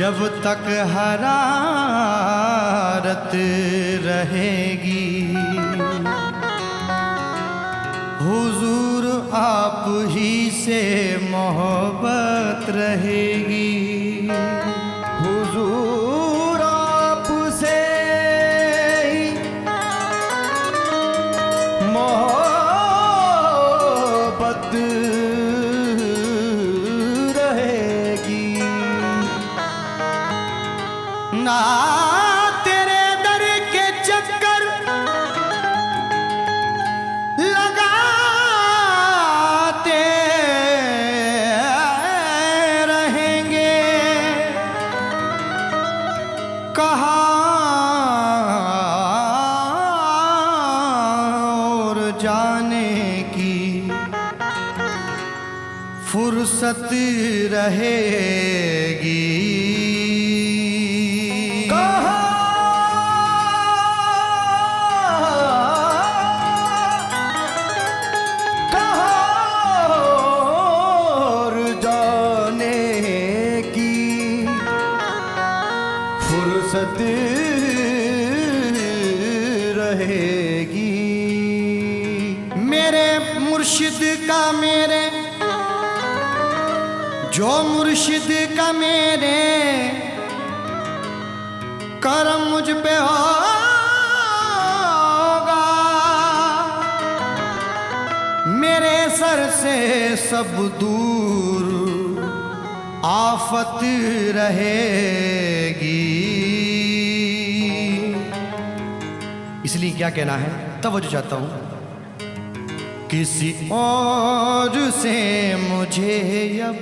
जब तक हरारत रहेगी हुजूर आप ही से मोहब्बत रहेगी। हुजूर आप से ही मोहब्बत रहेगी। ना तेरे दर के चक्कर लगाते रहेंगे, कहाँ और जाने की फुर्सत रहेगी। फुर्सत रहेगी। मेरे मुर्शिद का मेरे, जो मुर्शिद का मेरे करम मुझ पे होगा, मेरे सर से सब दूर आफत रहेगी। इसलिए क्या कहना है, तवज्जो चाहता हूं। किसी और से मुझे अब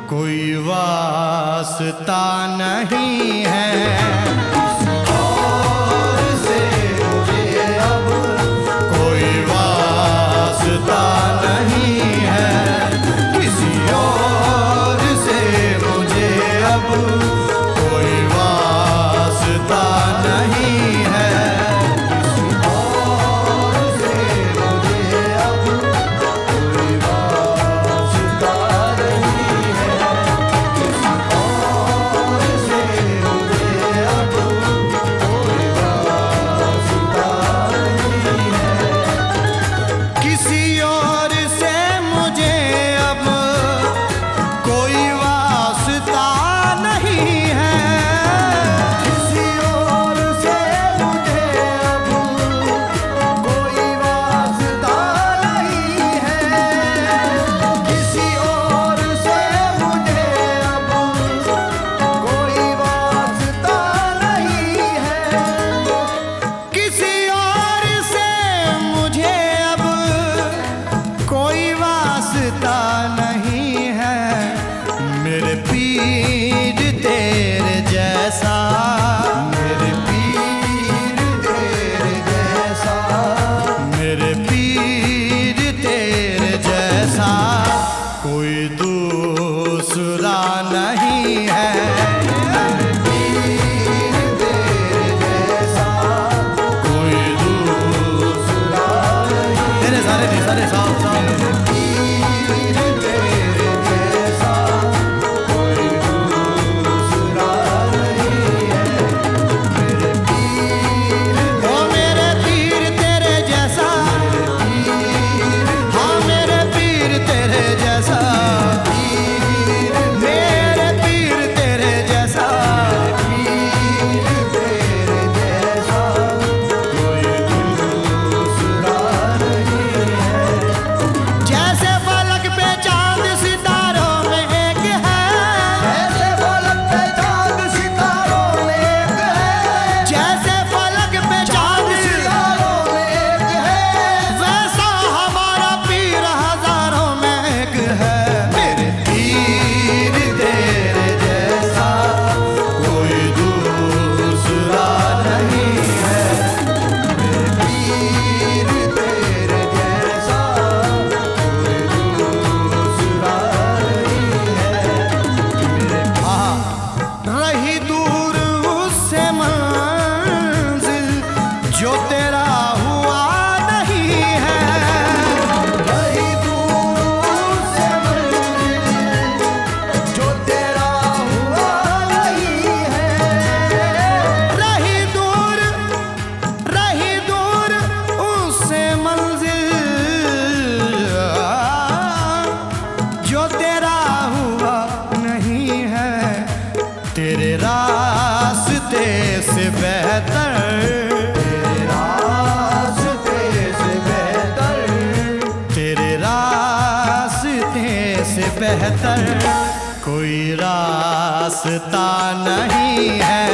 कोई वास्ता नहीं है। किसी और से मुझे अब कोई वास्ता नहीं है। किसी और से मुझे अब कोई वास्ता नहीं है। किसी और से मुझे अब कोई वास्ता नहीं है। किसी और से मुझे रास्ते से बेहतर, तेरे रास्ते से बेहतर, तेरे रास्ते से बेहतर कोई रास्ता नहीं है।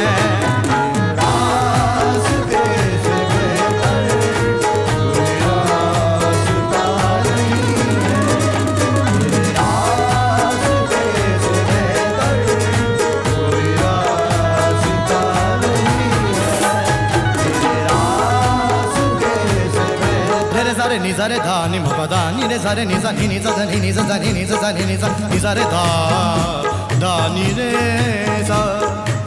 ni za re da ni ma pa da ni re za re ni za ni za ni ni za ni ni za ni ni za re da ni re za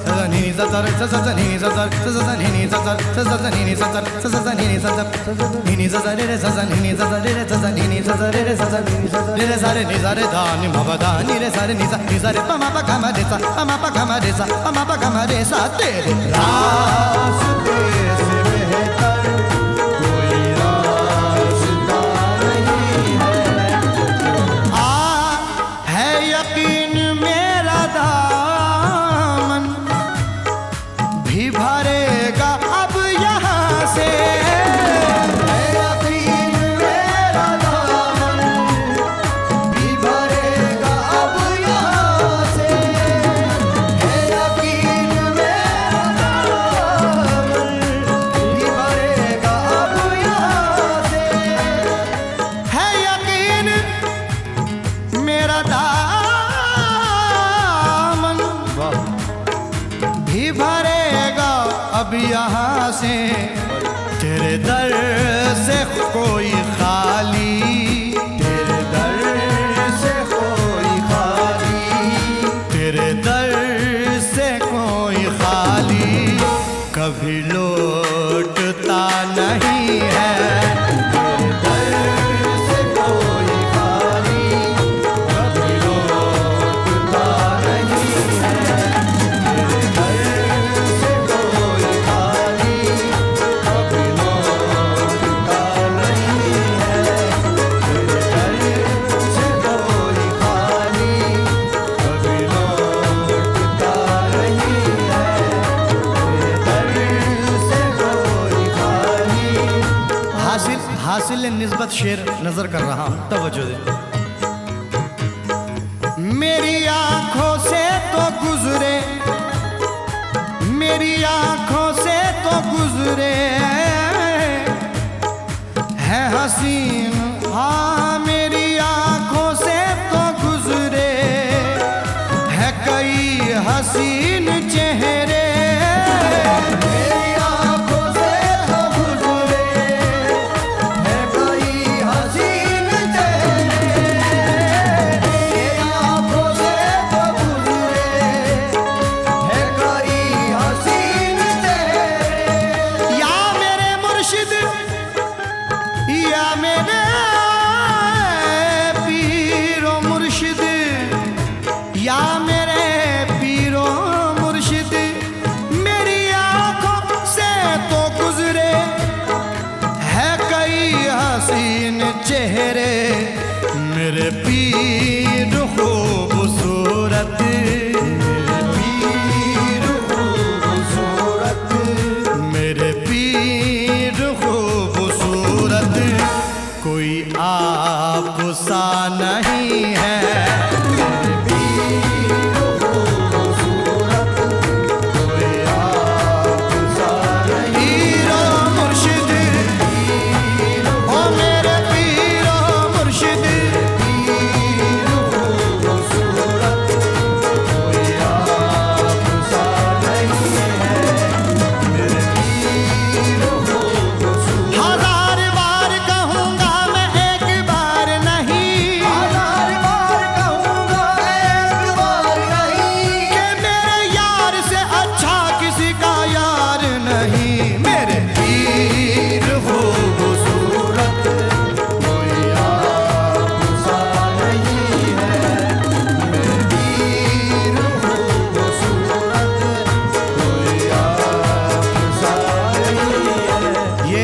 za ni ni za za re za za ni ni za za za ni ni za za ni ni za za ni ni za ni ni za re re za ni ni za re re za ni ni za re re za ni ni za re ni za re da ni ma pa da ni re za re ni za re pa ma pa ga ma re za pa ma pa ga ma re za pa ma pa ga ma re za tere रास्ते से बेहतर कोई रास्ता नहीं है यकीन मेरा दामन भी भरेगा अब यहाँ से, है यकीन मेरा दामन भी भरेगा अब यहाँ से, है यकीन मेरा दामन भी भरेगा अब यहाँ से, है यकीन मेरा दामन भी भरेगा अब यहाँ से। तेरे दर से कोई खाली, तेरे दर से कोई खाली, तेरे दर से कोई खाली कभी लौटता नहीं है। तेरे दर से कोई खाली कभी लौटता नहीं है, तेरे दर से कोई खाली कभी लौटता नहीं है, तेरे दर से कोई खाली कभी लौटता नहीं है, तेरे दर से कोई खाली। हासिल निस्बत शेर नजर कर रहा हूं, तवज्जो दे। मेरी आंखों से तो गुजरे, मेरी आंखों से तो गुजरे है हसीन, हाँ मेरी आंखों से तो गुजरे है कई हसीन चेहरे। मेरी आँखों से तो गुजरे है कई हसीन चेहरे, मेरी आँखों से तो गुजरे है कई हसीन चेहरे। या मेरे मुर्शिद या मेरे पीरो मुर्शिद, या मेरे पीरो मुर्शिद मेरी आंखों से तो गुजरे है कई हसीन चेहरे। मेरे पीर खूबसूरत, मेरे पीर खूबसूरत, मेरे पीर खूबसूरत कोई आप सा नहीं है। मेरे पीर खूबसूरत कोई आपसा नहीं। पीरो मुर्शिद ओ मेरे पीरो मुर्शिद, पीर खूबसूरत कोई आपसा नहीं है, मेरे पीर खूबसूरत। हजार बार कहूँगा मैं एक बार नहीं, हजार बार कहूँगा एक बार नहीं, कि मेरे यार से अच्छा किसी का यार नहीं। मेरे पीर खूबसूरत कोई आपसा नहीं है, मेरे पीर खूबसूरत कोई आपसा नहीं है।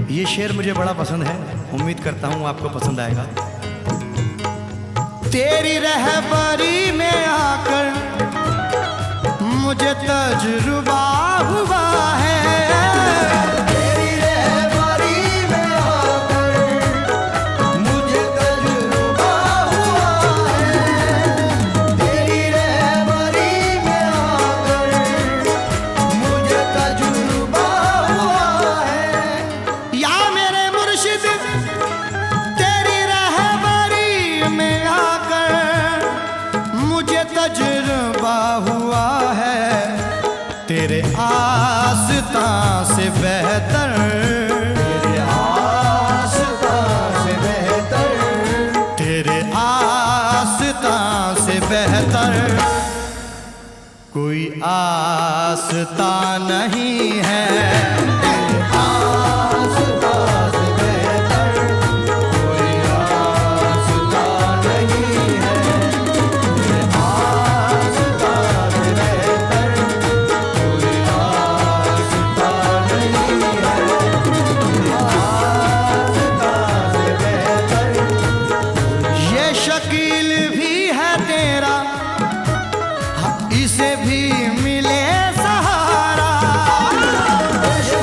ये शेर मुझे बड़ा पसंद है, उम्मीद करता हूँ आपको पसंद आएगा। तेरी रहबरी में आकर मुझे तजुर्बा हुआ है। तेरी रहबरी में आकर मुझे तजुर्बा हुआ है। तेरी रहबरी में आकर मुझे तजुर्बा हुआ है। या मेरे मुर्शिद तेरी रहबरी में आकर मुझे तजुर्बा हुआ है। तेरे आस्तां से बेहतर, तेरे आस्तां से बेहतर, तेरे आस्तां से बेहतर कोई आस्ता नहीं है। आस्तां से बेहतर कोई आस्तां नहीं है। तेरे आस्तां से बेहतर कोई आस्तां नहीं है। तेरे आस्तां से बेहतर ये शकील भी है तेरा, इसे भी मिले सहारा।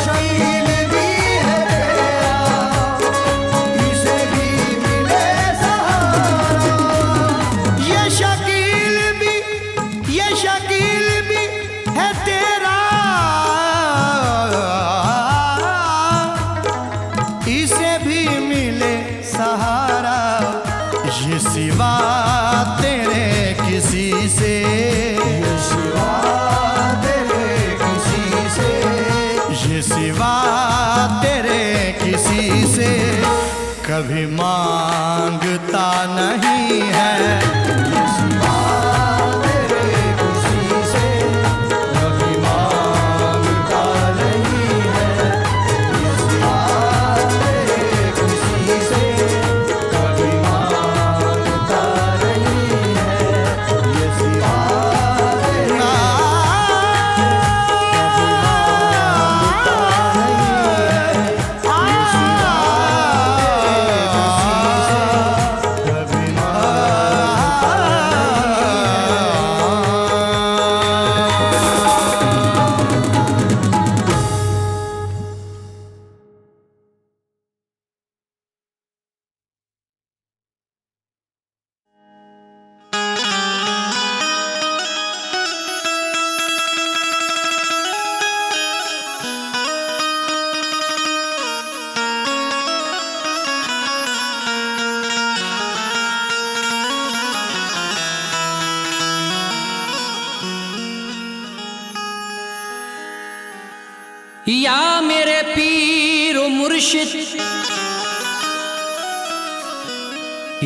शकील भी है तेरा, इसे भी मिले सहारा। ये शकील भी है तेरा, इसे भी मिले सहारा। ये सिवा तेरे किसी से, ये सिवा तेरे किसी से, ये सिवा तेरे किसी से कभी मांगता नहीं है। ये सिवा तेरे किसी से कभी मांगता नहीं है। ये सिवा तेरे किसी से कभी मांगता नहीं है। ये सिवा तेरे या मेरे पीर ओ मुर्शिद,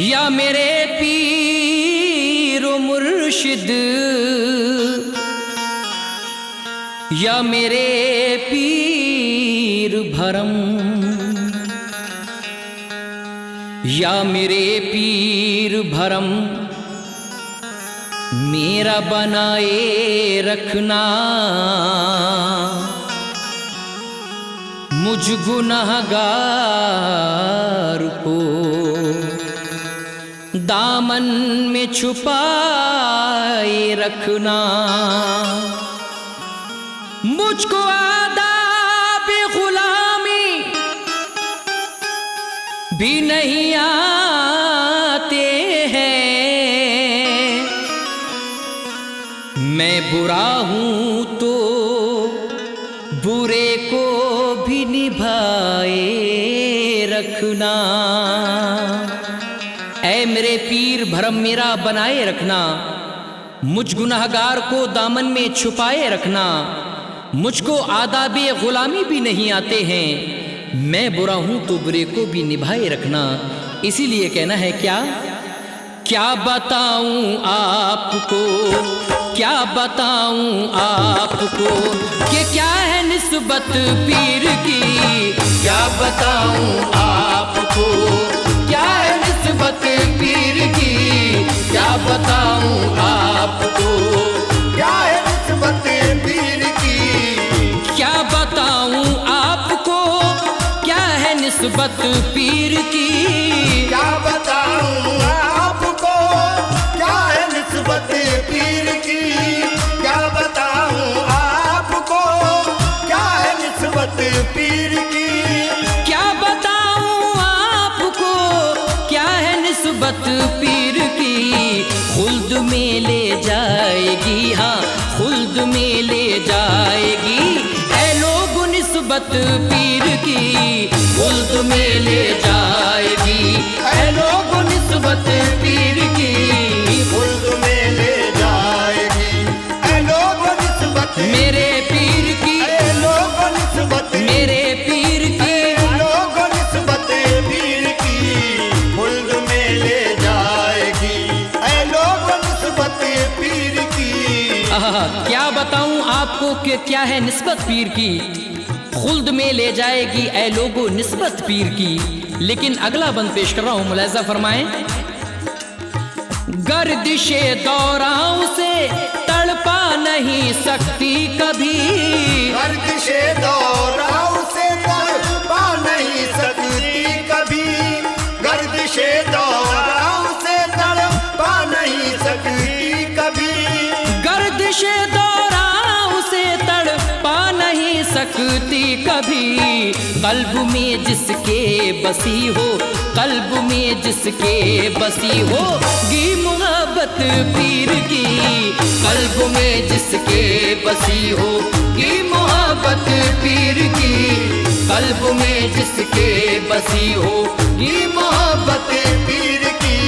या मेरे पीर ओ मुर्शिद, या मेरे पीर भरम, या मेरे पीर भरम मेरा बनाए रखना। मुझ गुनहगार को दामन में छुपाए रखना। मुझको आदाब गुलामी भी नहीं आते हैं। मैं बुरा हूं तो बुरे को भी निभाए रखना। ऐ मेरे पीर भरम मेरा बनाए रखना। मुझ गुनहगार को दामन में छुपाए रखना। मुझको आदाबे गुलामी भी नहीं आते हैं। मैं बुरा हूं तो बुरे को भी निभाए रखना। इसीलिए कहना है क्या बताऊं आपको, क्या बताऊं आपको कि क्या है निस्बत पीर की। क्या बताऊं आपको क्या है निस्बत पीर की। क्या बताऊं आपको क्या है निस्बत पीर की। क्या बताऊं आपको क्या है निस्बत पीर की। क्या बताऊं आपको क्या है निस्बत पीर की। क्या बताऊं आपको में ले जाएगी, हाँ खुल्द में ले जाएगी। ऐ लोग निस्बत पीर की खुल्द में ले जाएगी। ऐ लोग निस्बत पीर की खुल्द में ले जाएगी। ऐ लोग निस्बत मेरे पीर की, ऐ लोग निस्बत मेरे पीर की, ऐ लोग निस्बत पीर की खुल्द में ले जाएगी। ऐ लोग निस्बत पीर की। आहा, क्या बताऊं आपको कि क्या है निस्बत पीर की। खुल्द में ले जाएगी ऐ लोगो निस्बत पीर की। लेकिन अगला बंद पेश कर रहा हूं, मुलाहिजा फरमाएं। गर्दिशे दौरां से तड़पा नहीं सकती कभी, गर्दिशे दौरां से तड़पा नहीं सकती कभी। गर्दिशे दौरां से तड़पा नहीं सकती कभी। गर्दिशे दौरां से तड़पा नहीं सकती कभी। कल्ब में जिसके बसी हो, कल्ब में जिसके बसी हो गी मोहब्बत पीर की। कल्ब में जिसके बसी हो गी मोहब्बत पीर की। कल्ब में जिसके बसी हो गी मोहब्बत पीर की।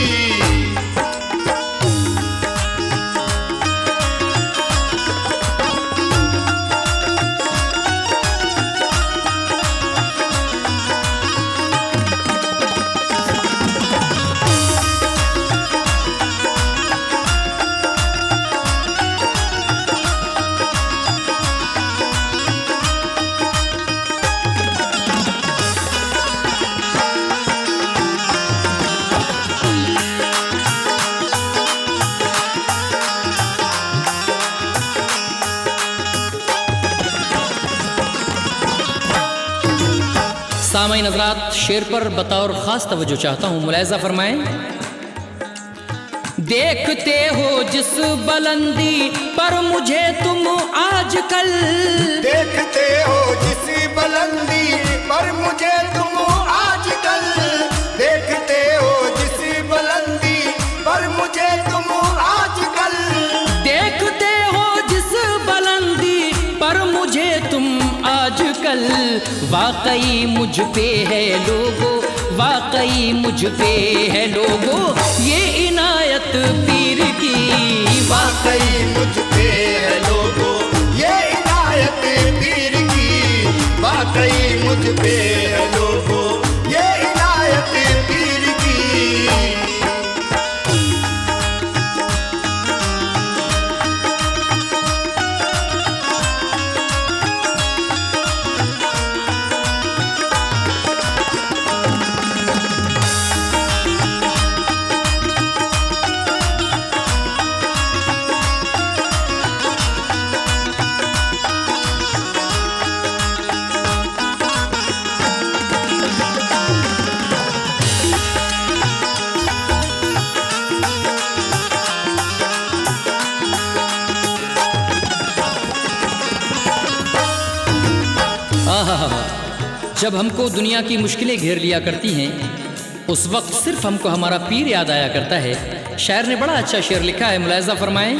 सामाईन हज़रात, शेर पर बतौर ख़ास तवज्जो चाहता हूँ, मुलाहिज़ा फरमाएं। देखते हो जिस बुलंदी पर मुझे तुम आजकल, देखते हो जिस बुलंदी पर मुझे तुम आजकल। देखते हो जिस बुलंदी पर मुझे तुम आजकल। देखते हो जिस बुलंदी पर मुझे तुम आजकल। वाकई मुझ पे है लोगो, वाकई मुझ पे है लोगो ये इनायत पीर की। वाकई मुझ पे है लोगो ये इनायत पीर की। वाकई मुझ पे है लोगो ये इनायत पीर की। जब हमको दुनिया की मुश्किलें घेर लिया करती हैं, उस वक्त सिर्फ हमको हमारा पीर याद आया करता है। शायर ने बड़ा अच्छा शेर लिखा है, मुलाहिज़ा फरमाएं।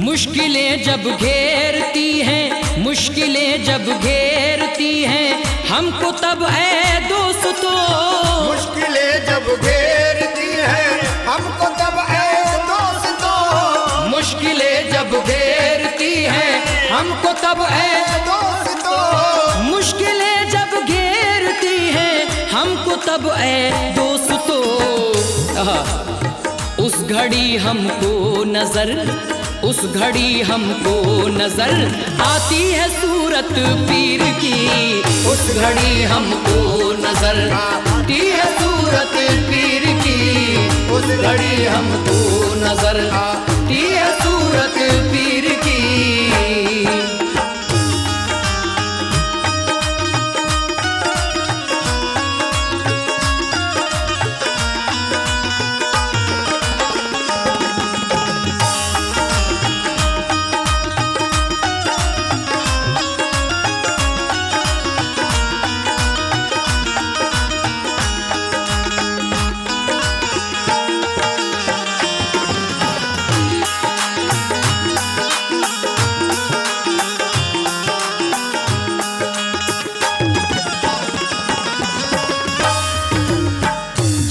मुश्किलें जब घेरती हैं, मुश्किलें जब घेरती हैं हमको तब ऐ दोस्तों। मुश्किलें जब घेरती हैं हमको तब ऐ दोस्तों। मुश्किलें जब घेरती हैं हमको तब ऐ दोस्तों। मुश्किलें जब घेरती हैं हमको तब ऐ दोस्तों। उस घड़ी हमको नजर, उस घड़ी हमको नजर आती है सूरत पीर की। उस घड़ी हमको नजर आती है सूरत पीर की। उस घड़ी हमको नजर आती है सूरत पीर की।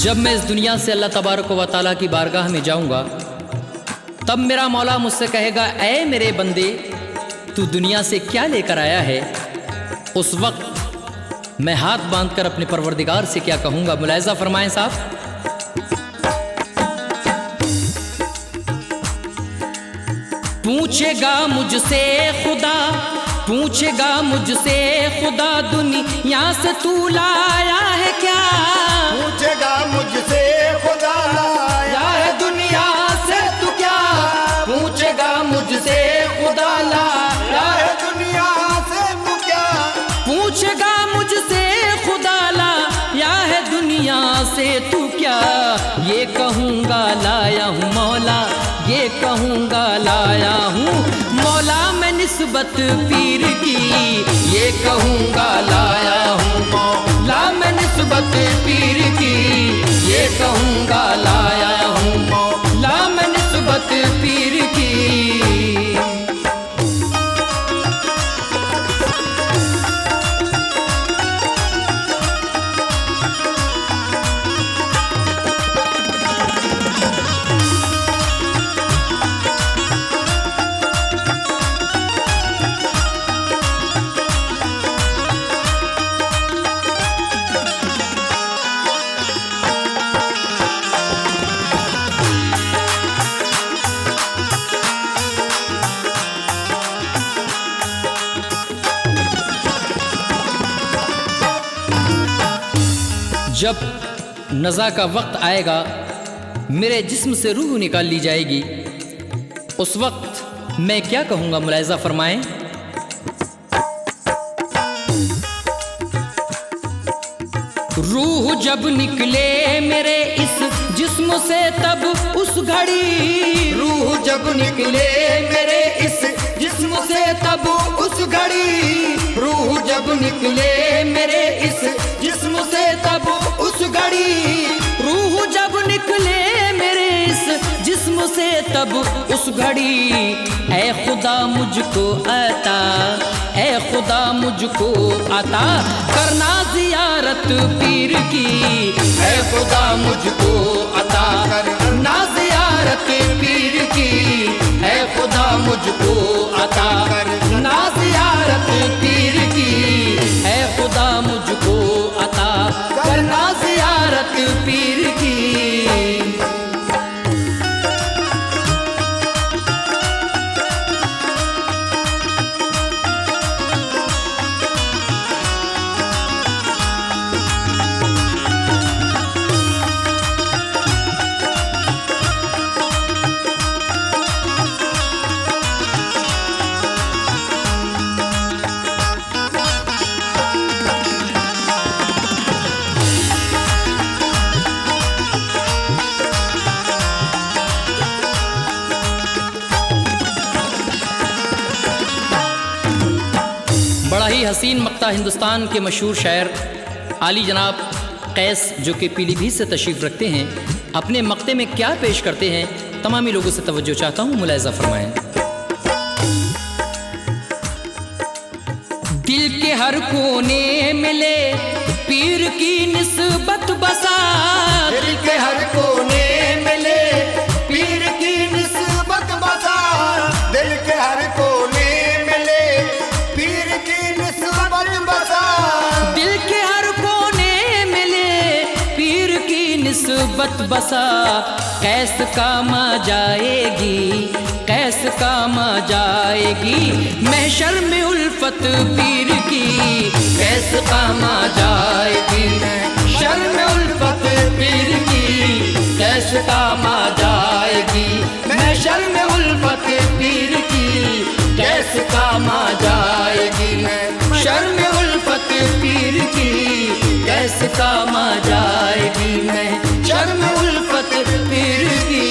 जब मैं इस दुनिया से अल्लाह तबारक व तआला की बारगाह में जाऊंगा, तब मेरा मौला मुझसे कहेगा, ऐ मेरे बंदे, तू दुनिया से क्या लेकर आया है। उस वक्त मैं हाथ बांधकर अपने परवरदिगार से क्या कहूँगा, मुलाहिज़ा फरमाएं साहब। पूछेगा मुझसे खुदा, पूछेगा मुझसे खुदा, दुनिया से तू लाया है क्या। पूछेगा मुझसे खुदा लाया है दुनिया से तू क्या। पूछेगा मुझसे खुदा लाया है दुनिया से तू क्या। पूछेगा मुझसे खुदा लाया है दुनिया से तू क्या। ये कहूँगा लाया हूँ मौला, ये कहूँगा लाया हूँ मौला मैं निस्बत पीर की। ये कहूँगा लाया हूँ मौला मैं निस्बत पीर की। ये कहूँगा लाया हूँ मौला मैं निस्बत पीर की। जब नज़ा का वक्त आएगा, मेरे जिस्म से रूह निकाल ली जाएगी, उस वक्त मैं क्या कहूँगा, मुलाहिज़ा फरमाएं। रूह जब निकले मेरे इस जिस्म से तब उस घड़ी। रूह जब निकले मेरे इस जिस्म से तब उस घड़ी। रूह जब निकले मेरे इस जिस्म से तब उस घड़ी। रूह जब निकले मेरे इस जिस्म से तब उस घड़ी। ऐ खुदा मुझको अता, ऐ खुदा मुझको अता करना ज़ियारत पीर की। ऐ खुदा मुझको अता करना ज़ियारत पीर की। ऐ खुदा मुझको अता करना ज़ियारत पीर की। ऐ खुदा मुझको अता करना ज़ियारत पीर की। बड़ा ही हसीन मक्ता हिंदुस्तान के मशहूर शायर आली जनाब कैस, जो कि पीलीभीत से तशरीफ़ रखते हैं, अपने मक्ते में क्या पेश करते हैं, तमामी लोगों से तवज्जो चाहता हूँ, मुलाहिज़ा फरमाएं। दिल के हर कोने मिले पीर की निस्बत बसा। दिल के हर कोने मिले पीर की निस्बत बसा। दिल के हर कोने मिले पीर की निस्बत बसा। दिल के हर कोने मिले पीर की निस्बत बसा। कैस काम आ जाएगी, कैस काम आ जाएगी महशर में उल्फत पीर की। कैस काम आ जाएगी महशर में उल्फत पीर की। कैस काम आ जाएगी महशर में उल्फत पीर की। कैस काम आ जाएगी महशर में उल्फत पीर की। कैस काम आ जाएगी महशर में उल्फत पीर की।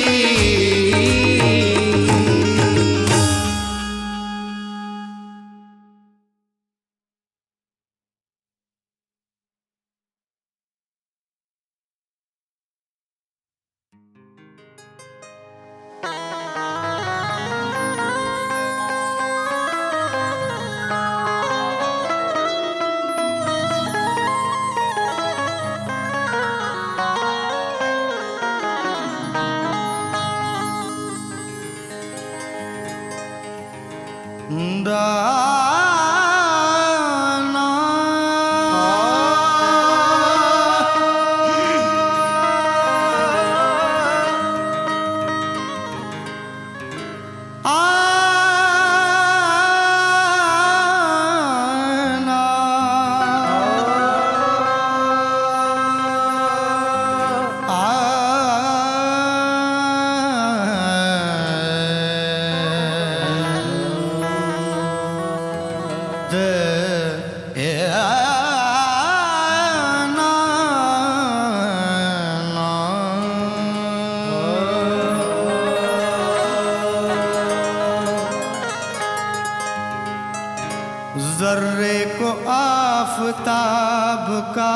आफताब का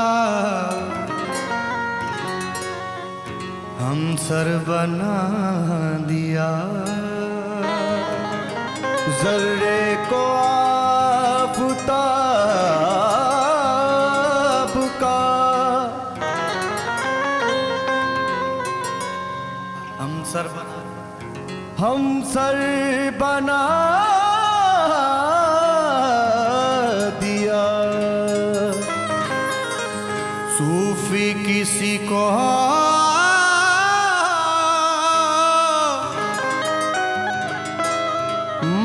हम सर बना दिया, जर्रे को आफताब का हम सर बना दिया। सूफी किसी को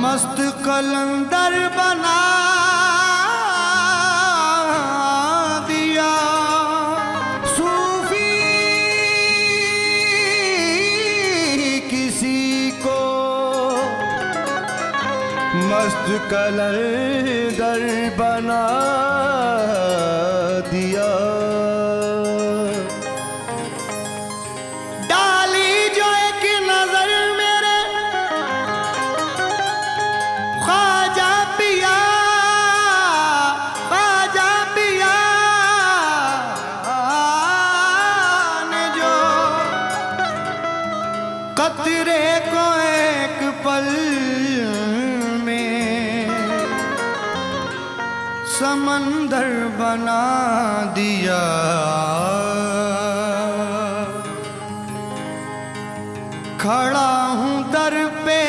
मस्त कलंदर बना दिया। सूफी किसी को मस्त कलंदर बना दिया। डाली जो एक नजर मेरे ख्वाजा पिया ने जो कतरे को एक पल में समंदर बना दिया। खड़ा हूं दर पे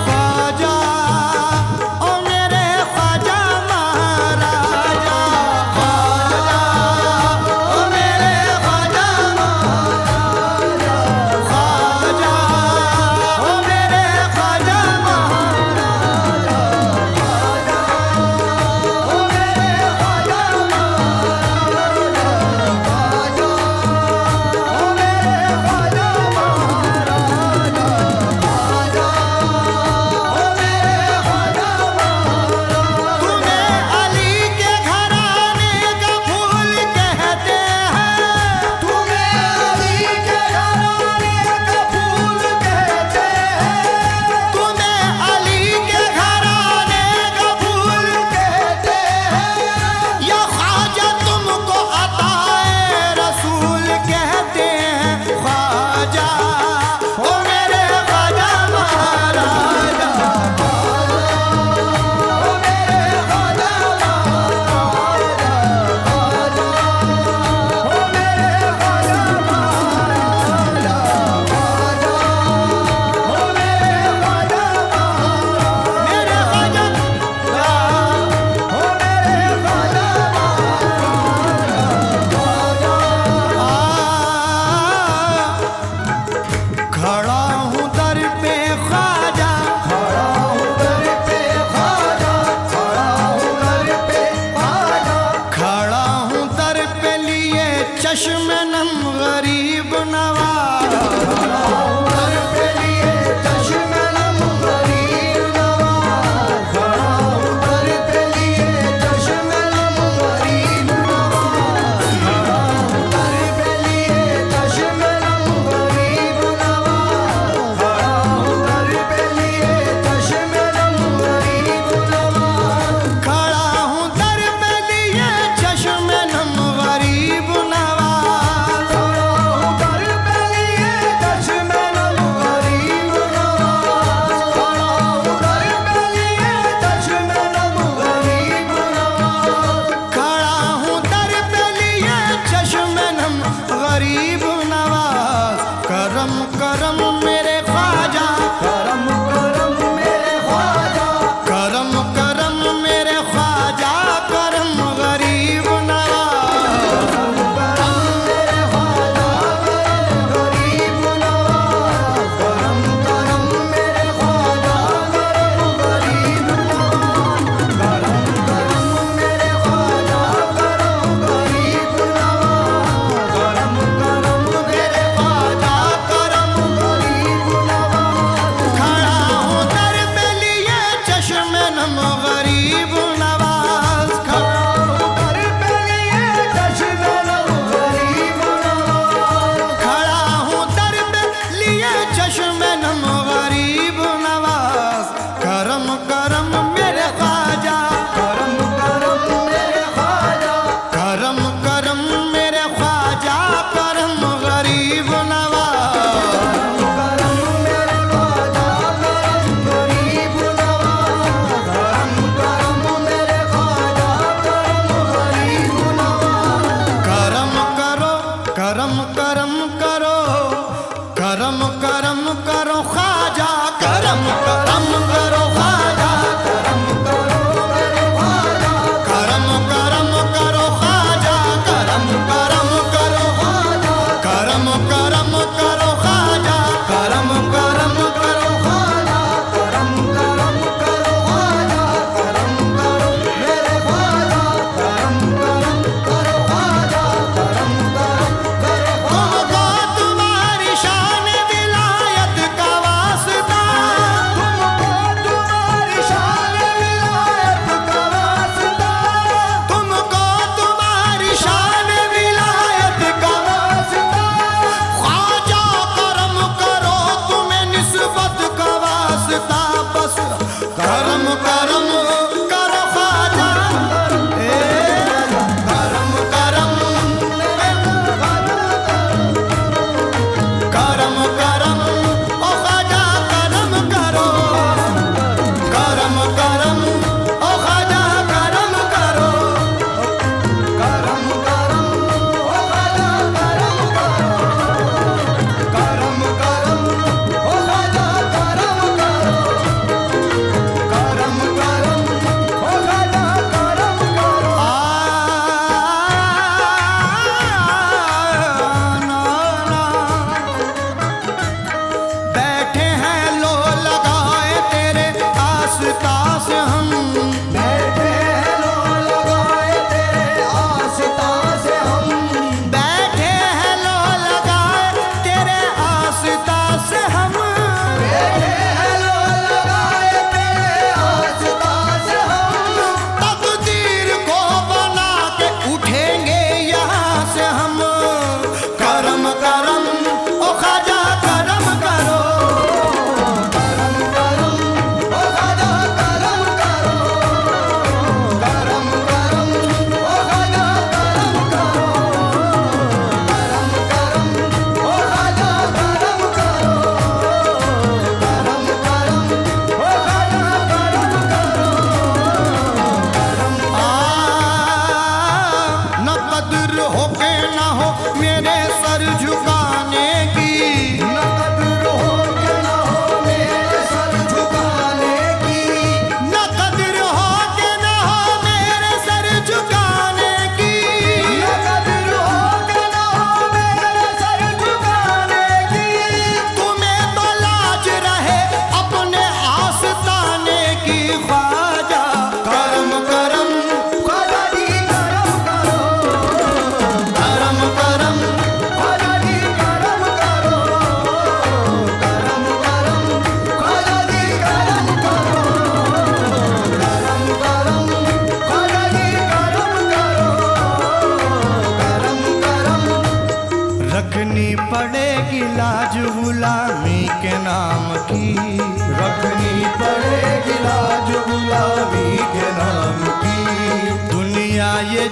ख्वाजा ओ मेरे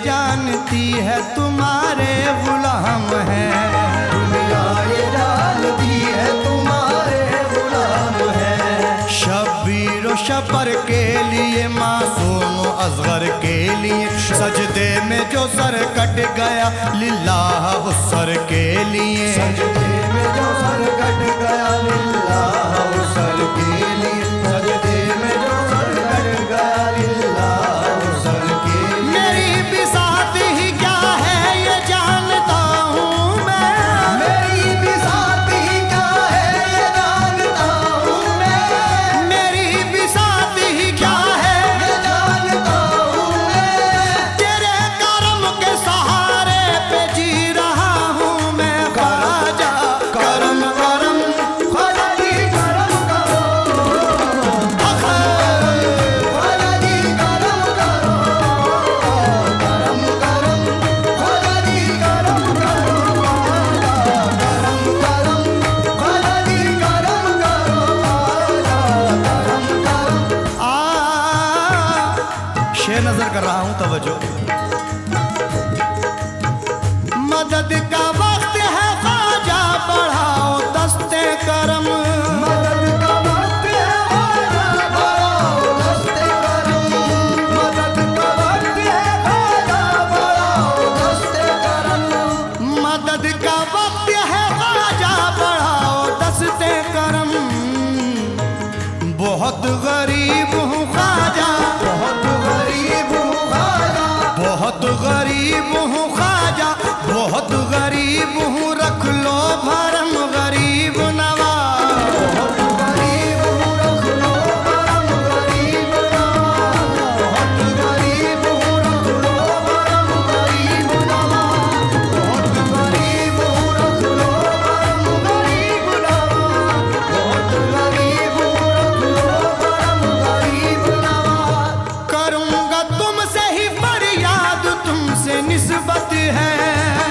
जानती है तुम्हारे गुलाम हैं, दुनिया ये जानती है तुम्हारे गुलाम हैं। शब्बीर व शबर के लिए, मासूम व असगर के लिए, सजदे में जो सर कट गया लिल्लाह उस सर के लिए, सजदे में जो सर कट गया लिल्लाह उस सर के लिए, सजदे में जो सर कट गया लिल्लाह उस सर के लिए। मेरी बिसात ही क्या है ये जानता हूँ मैं, मेरी बिसात ही क्या है ये जानता हूँ मैं, मेरी बिसात ही क्या है ये जानता हूँ मैं। तेरे करम के सहारे पे जी रहा हूँ मैं ख्वाजा, करम करम ख्वाजा जी करम करो, ख्वाजा जी करम करो, करम करम ख्वाजा जी करम करो, करम करम ख्वाजा जी करम करो, शेर नजर कर रहा हूँ, तवज्जो। मदद का वक्त है ख्वाजा बढ़ाओ दस्ते करम, मदद का वक्त है ख्वाजा बढ़ाओ दस्ते करम, मदद का वक्त है ख्वाजा बढ़ाओ दस्ते करम, मदद का वक्त है ख्वाजा बढ़ाओ दस्ते करम। बहुत गरीब हूँ ख्वाजा, बहुत गरीब हूँ ख्वाजा, बहुत गरीब हूँ ख्वाजा, बहुत गरीब हूँ रख लो भरम गरीब नवाज, बहुत गरीब हूँ रख लो भरम गरीब नवाज, बहुत गरीब हूँ रख लो भरम गरीब नवाज, बहुत गरीब हूँ रख लो भरम गरीब नवाज, बहुत गरीब हूँ रख लो भरम गरीब नवाज। करूँगा तुमसे ही फरियाद तुमसे निस्बत है,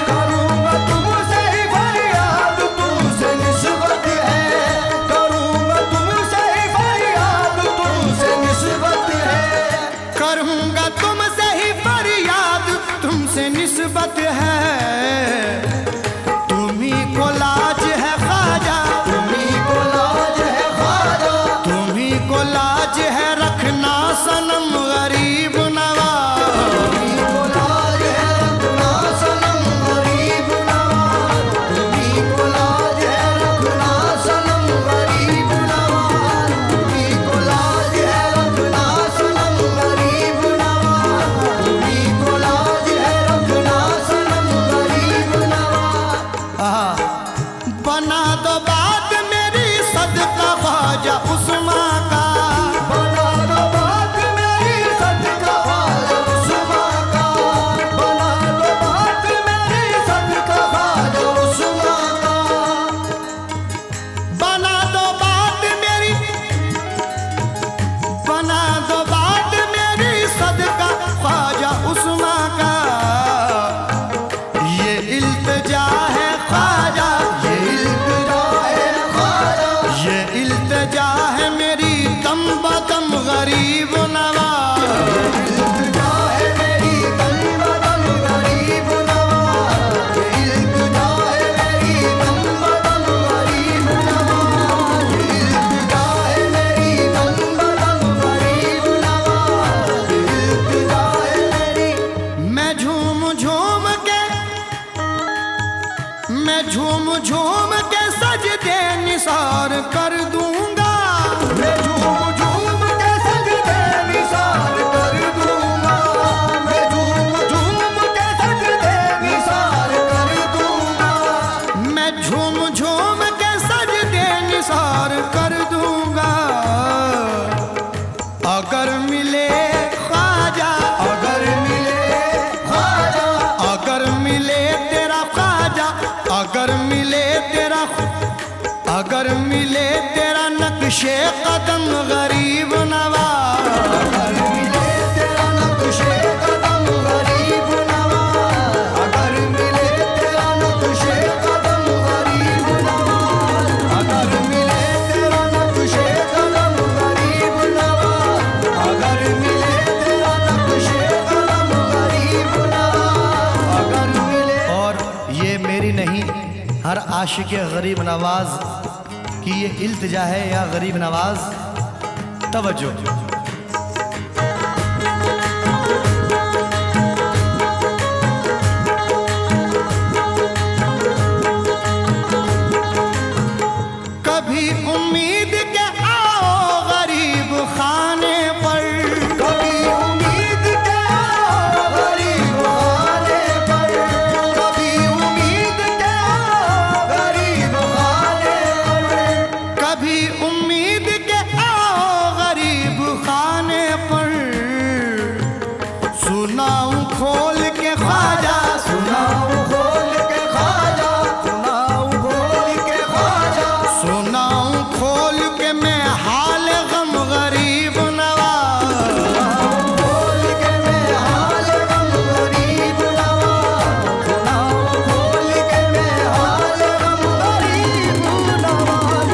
करूँगा तुमसे ही फरियाद तुमसे निस्बत है, करूँगा तुमसे ही फरियाद तुमसे निस्बत है, करूँगा तुमसे ही फरियाद तुमसे निस्बत है। तुम्ही को लाज है ख्वाजा, तुम्ही को लाज है ख्वाजा, तुम्ही को लाज है रखना सनम गरीब नवाज, तुम्ही को लाज है रखना सनम गरीब नवाज, तुम्ही को लाज है रखना सनम गरीब नवाज, तुम्ही को लाज है रखना सनम गरीब नवाज, तुम्ही को लाज है रखना सनम गरीब नवाज। बना दो बात मेरी सदका ख्वाजा उस्मा का, बना दो बात मेरी सदका ख्वाजा उस्मा का, बना दो बात मेरी सदका ख्वाजा उस्मा का, बना दो बात मेरी, बना दो बात मेरी सदका ख्वाजा उस्मा का। ये इल्तिजा है ख्वाजा, ये इल्तिजा है ख्वाजा, ये इल्तिजा है मेरी दम बदम गरीब नवाज, इल्तिजा है मेरी दम बदम गरीब नवाज, ये इल्तिजा है मेरी दम बदम गरीब नवाज, ये इल्तिजा है मेरी दम बदम गरीब नवाज, ये इल्तिजा है मेरी। मैं झूम झूम के, मैं झूम झूम के सजदे निसार कर दूंगा, मैं झूम झूम के सजदे निसार कर दूंगा, मैं झूम झूम के सजदे निसार कर दूंगा, मैं झूम झूम के सजदे निसार कर दूंगा। अगर मिले ख्वाजा, अगर मिले ख्वाजा, अगर मिले तेरा ख्वाजा, अगर मिले तेरा, अगर मिले तेरा नक्शे कदम गरीब नवाज, अगर मिले तेरा नक्शे कदम गरीब नवाज, अगर मिले तेरा नक्शे कदम गरीब नवाज, अगर मिले तेरा नक्शे कदम गरीब नवाज, अगर मिले तेरा नक्शे कदम गरीब नवाज। आशिक गरीब नवाज की ये इल्तिजा है या गरीब नवाज। तवज्जो। कभी उम्मीद के आओ गरीब खाने पर, कभी उम्मीद के आओ गरीब खाने पर, कभी उम्मीद के आओ गरीब खाने पर, कभी उम्मीद के आओ गरीब खाने पर। सुनाऊं खोल के ख्वाजा, सुनाऊं खोल के ख्वाजा, सुनाऊं खोल के ख्वाजा, सुनाऊं खोल के मैं हाल गम गरीब नवाज, खोल के मैं हाल गम गरीब नवाज, सुनाऊं खोल के मैं हाल गम गरीब नवाज,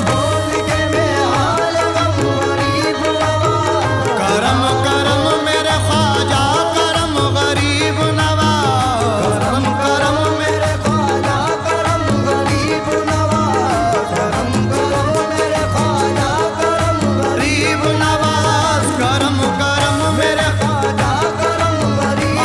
खोल के मैं हाल गम गरीब नवाज। करम करम मेरे ख्वाजा करम गरीब नवाज, करम करम मेरे ख्वाजा करम गरीब नवाज, करम करम मेरे ख्वाजा करम गरीब नवाज, करम करम मेरे ख्वाजा करम गरीब।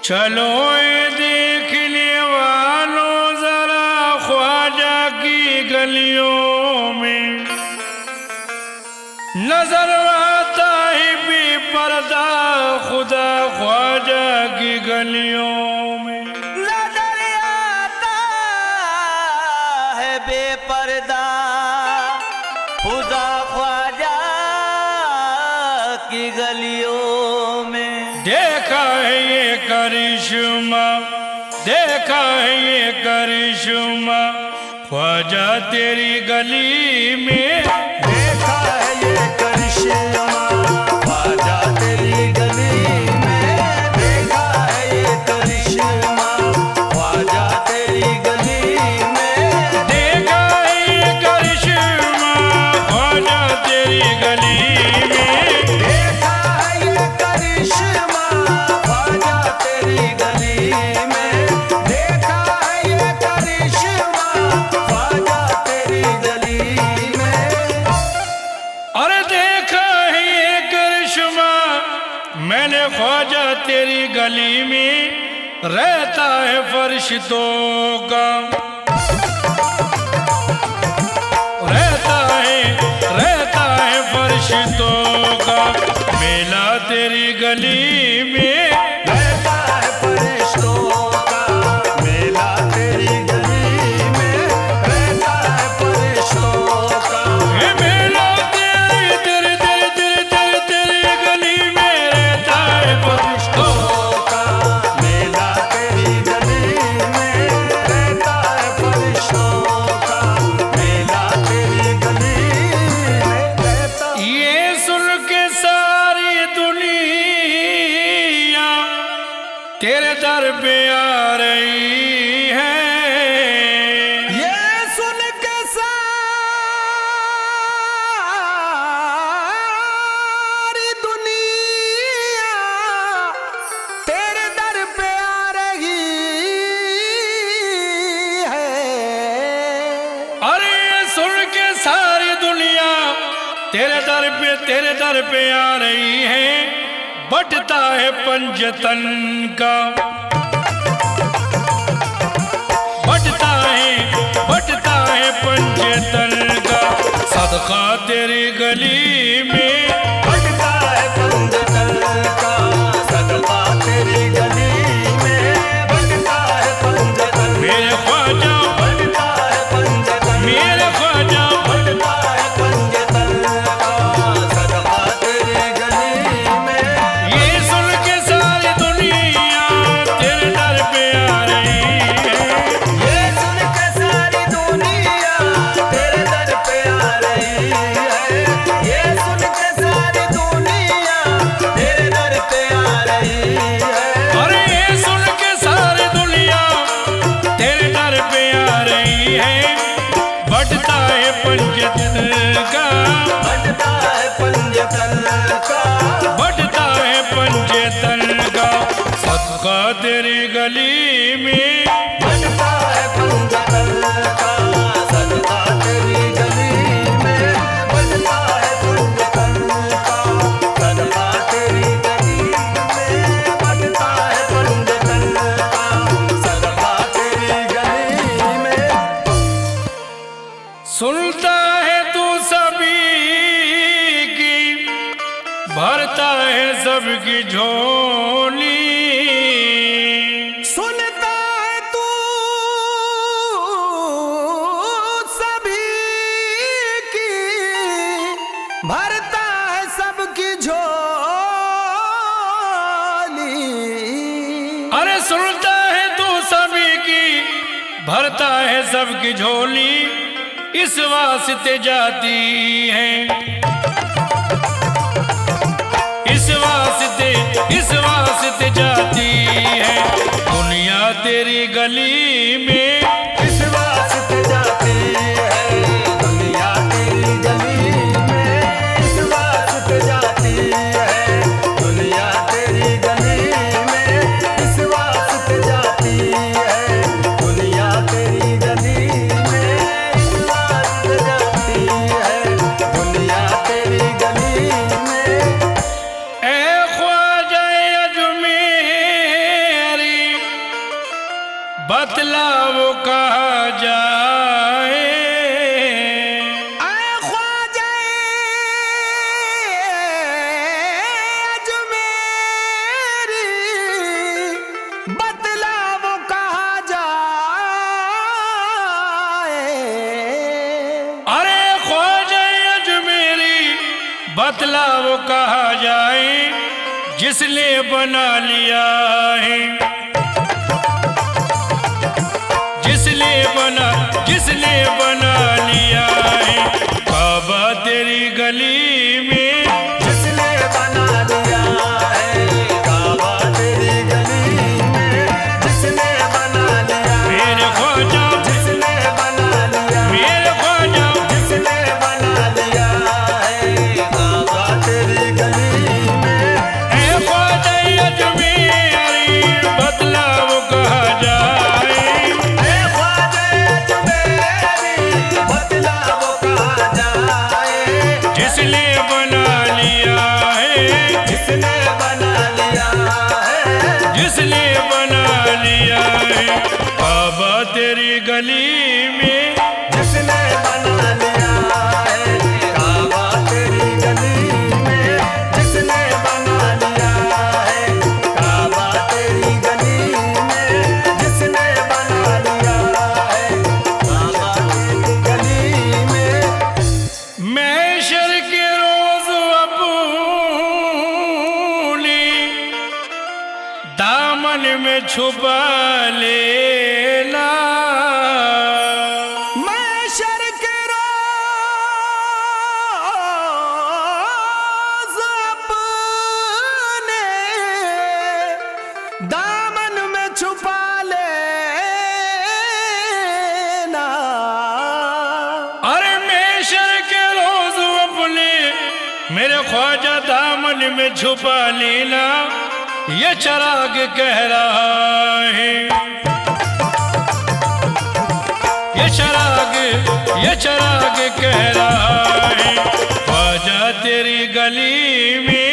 चलो ये देखने वालों जरा ख्वाजा की गलियों में, नजर आता है बेपर्दा खुदा ख्वाजा की गलियों में। नजर आता है बेपर्दा खुदा ख्वाजा की गलियों में। देखा है ये करिश्मा, देखा है ये करिश्मा ख्वाजा तेरी गली में। देखा है ये करिश्मा ख्वाजा तेरी गली में, देखा है ये करिश्मा ख्वाजा तेरी गली में, देखा है ये करिश्मा ख्वाजा तेरी गली में। देखा है ये करिश्मा ख्वाजा तेरी गली में, देखा है ये करिश्मा ख्वाजा तेरी गली में। अरे देखा है ये करिश्मा मैंने ख्वाजा तेरी गली में, रहता है फरिश्तों का, रहता है फरिश्तों का मेला तेरी गली में। रहता है फरिश्तों का मेला तेरी गली में, रहता है फरिश्तों का। ये मेला तेरी तेरी तेरी तेरी तेरी तेरी गली में, रहता है फरिश्तों का मेला तेरी गली में, रहता है फरिश्तों का मेला तेरी गली में, रहता। ये सुन के सारी दुनिया तेरे दर पे आ रही है। ये सुन के सारी दुनिया तेरे दर पे आ रही है। अरे ये सुन के सारी दुनिया तेरे दर पे आ रही है। बटता है पंजतन का, बटता है पंजतन का सदका तेरी गली में। बटता है पंजतन का सदका तेरी गली में, बटता है पंजतन। मेरे ख्वाजा बटता है पंजतन, मेरे ख्वाजा बटता है पंजतन का सदका तेरी गली में। ये सुन पे आ रही है, बढ़ता है पंचतन का, बढ़ता है पंचतन का, बढ़ता है पंचतन का। सदका तेरी गली में, बढ़ता है पंचतन का, सदका तेरी गली में, बढ़ता है पंचतन का, सदका तेरी गली में, बढ़ता है पंचतन का, सदका तेरी गली में। सुनता है तू सभी की, भरता है सबकी झोली। सुनता है तू सभी की, भरता है सबकी झोली। अरे सुनता है तू सभी की, भरता है सबकी झोली। इस वास्ते जाती है, इस वास्ते जाती है दुनिया तेरी गली में। इस वास्ते जाती है दुनिया तेरी गली में, इस वास्ते जाती है दुनिया तेरी गली में, इस वास्ते जाती है दुनिया तेरी गली में, इस वास्ते जाती है दुनिया तेरी गली में। ए ख्वाजा अजमेरी, बतलाओ कहा जाए। आए ख्वाजा अजमेरी, बतलाओ कहाँ जाए। अरे ख्वाजा अजमेरी, बतलाओ कहा जाए, जिसने बना लिया है, जिसने बना लिया है काबा तेरी गली में। जिसने बना लिया है काबा तेरी गली में, जिसने बना लिया मेरे ख्वाजा, जिसने बना लिया मेरे ख्वाजा, जिसने बना लिया है काबा तेरी गली में। ए ख्वाजा अजमेरी, बतलाओ कहा जाए। ए ख्वाजा अजमेरी, बतलाओ कहाँ जाए। जिसने बना लिया है, जिसने बना लिया है, जिसने बना लिया है काबा तेरी गली में। जिसने बना लिया है काबा तेरी गली में, जिसने बना लिया है काबा तेरी गली में, जिसने बना लिया है काबा तेरी गली में। महशर के रोज अपनी दामन में छुपा लेना। महशर के रोज अपने दामन में छुपा लेना। अरे महशर के रोज अपने मेरे ख्वाजा दामन में छुपा लेना, ये चिराग कह रहा है, ये चिराग कह रहा है ख्वाजा तेरी गली में।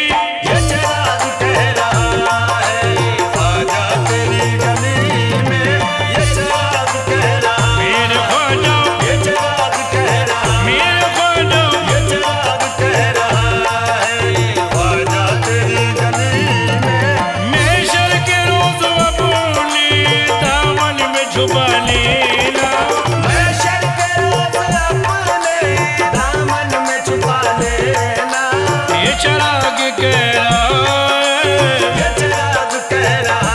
ये चिराग कह रहा है ख्वाजा तेरी गली में, ये चिराग कह रहा है मेरे ख्वाजा, ये चिराग कह रहा है, मेरे ख्वाजा, ये चिराग कह रहा है ख्वाजा तेरी गली में। महशर के रोज अपनी दामन में छुपा लेना। महशर के रोज अपने दामन में छुपा लेना। ये चिराग कह रहा है, ये चिराग कह रहा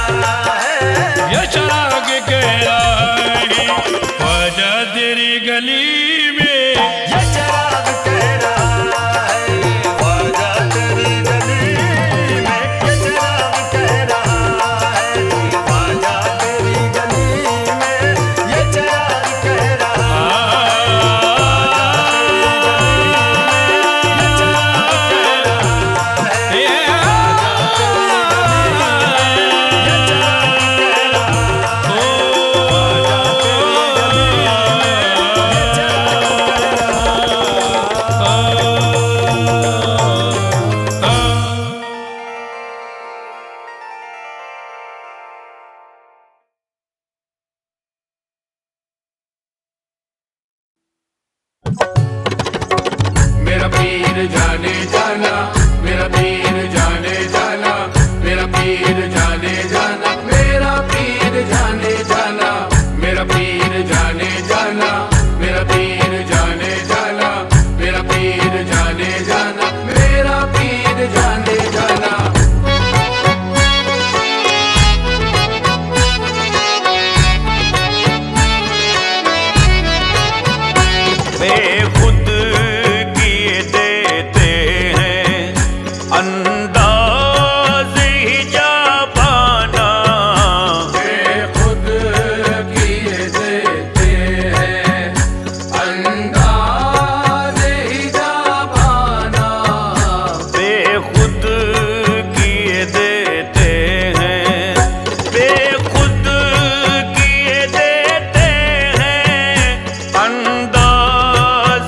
है, ये चिराग कह रहा है ख्वाजा तेरी गली में। ये चिराग कह रहा है ख्वाजा तेरी गली में, ये चिराग कह रहा है ख्वाजा तेरी गली में, ये चिराग पीर जाने जाना, मेरा पीर जाने जाना, मेरा पीर जाने जाना, मेरा पीर जाने जाना, मेरा पीर जाने जाना, मेरा पीर जाने जाना, मेरा पीर जाने जाना, मेरा पीर जाने जाना। बेखुद किए देते हैं अंदाज़ ही जा पाना, बेखुद किए देते हैं अंदाज़ ही जा पाना, बेखुद किए देते हैं, बेखुद किए देते हैं अंदाज़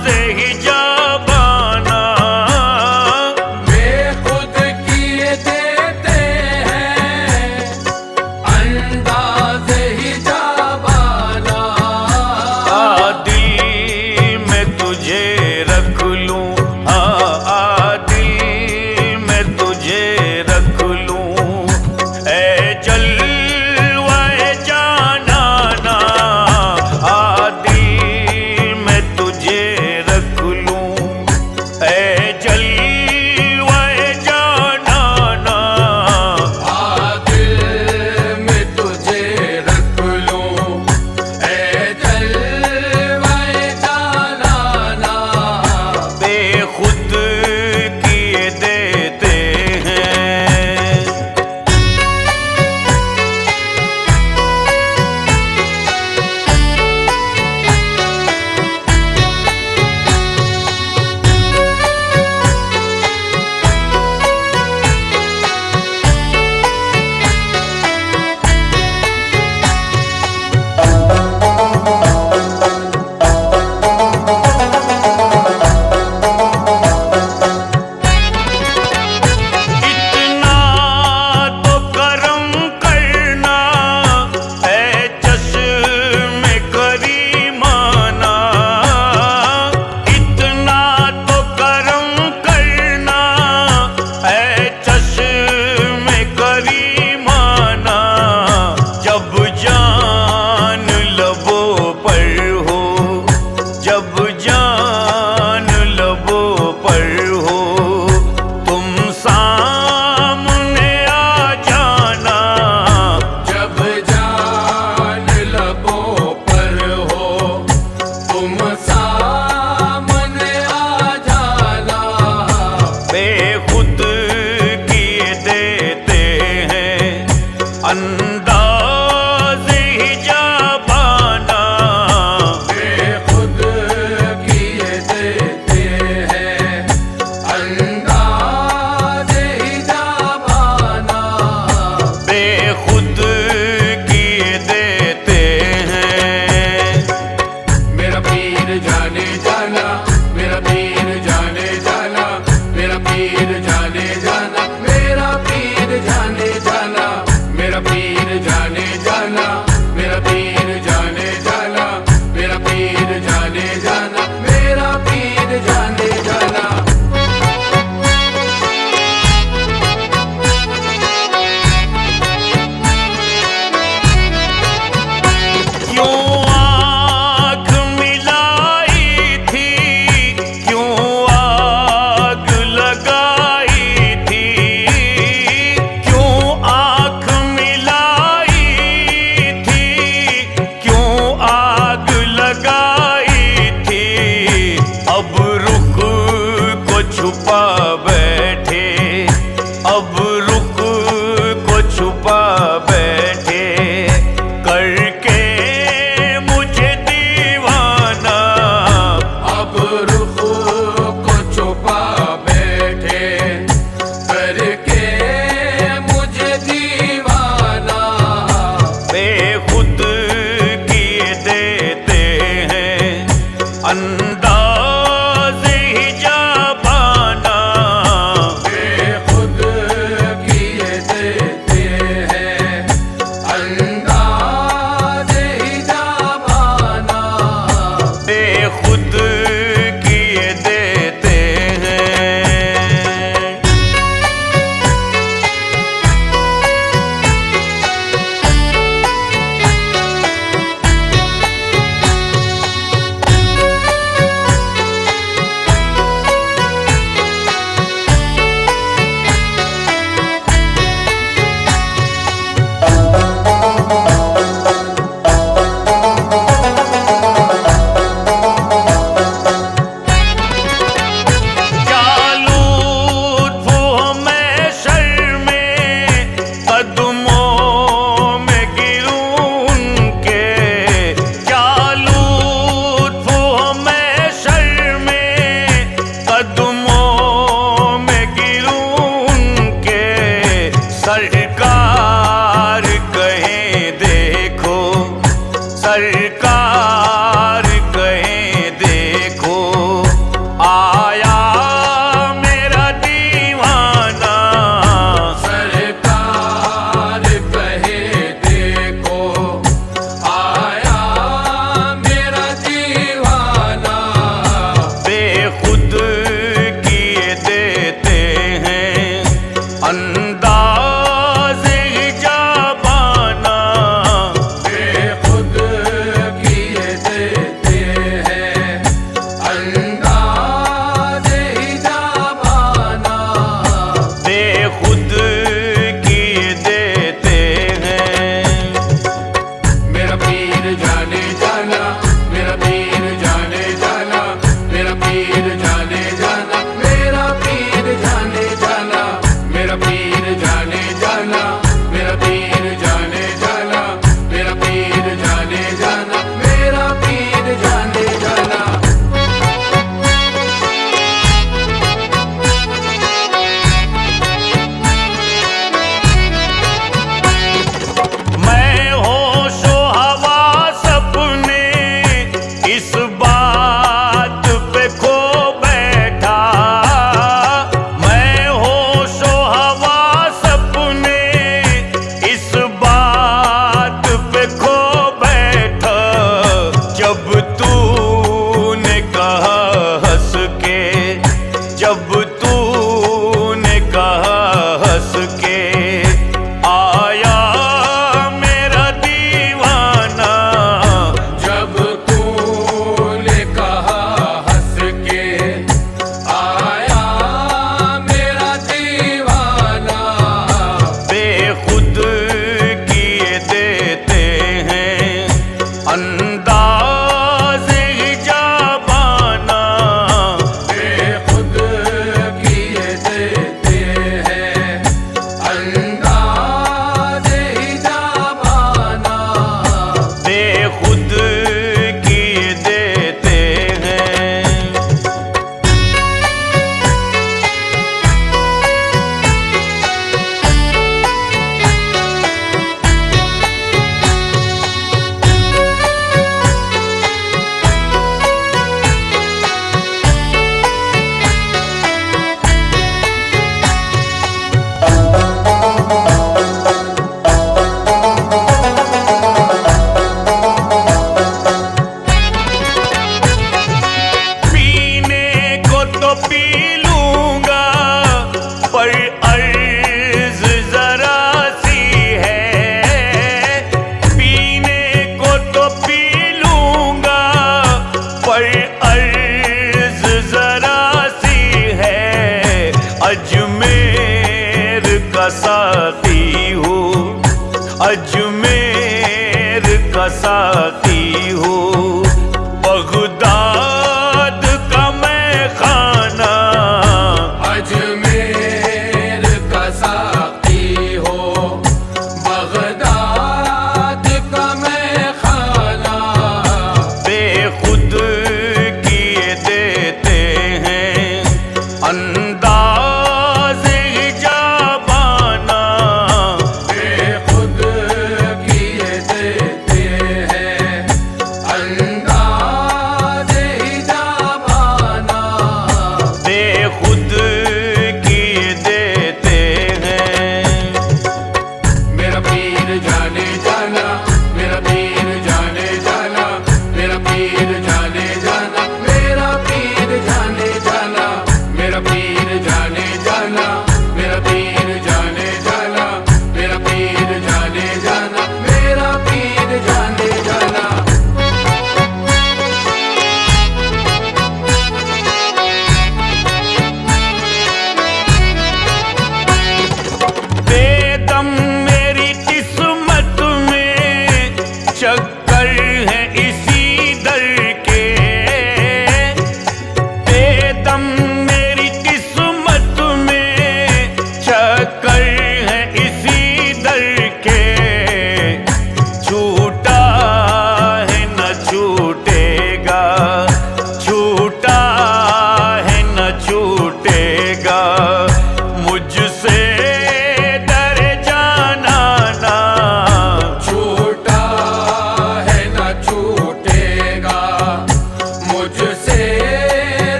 जब तूने कहा हंस के, जब तूने कहा हंस के, आया मेरा दीवाना। जब तूने कहा हंस के, आया मेरा दीवाना। बेखुद किए देते हैं अंदाज़ हिजाबाना। बेखुद किए देते हैं अंदाज़ हिजाबाना। बेखुद किए देते हैं। पीने को तो पी लूंगा पर अर्ज जरा सी है। पीने को तो पी लूंगा पर अर्ज जरा सी है। अजमेर का साथी हूँ, अजमेर का साथी हूँ, बगदाद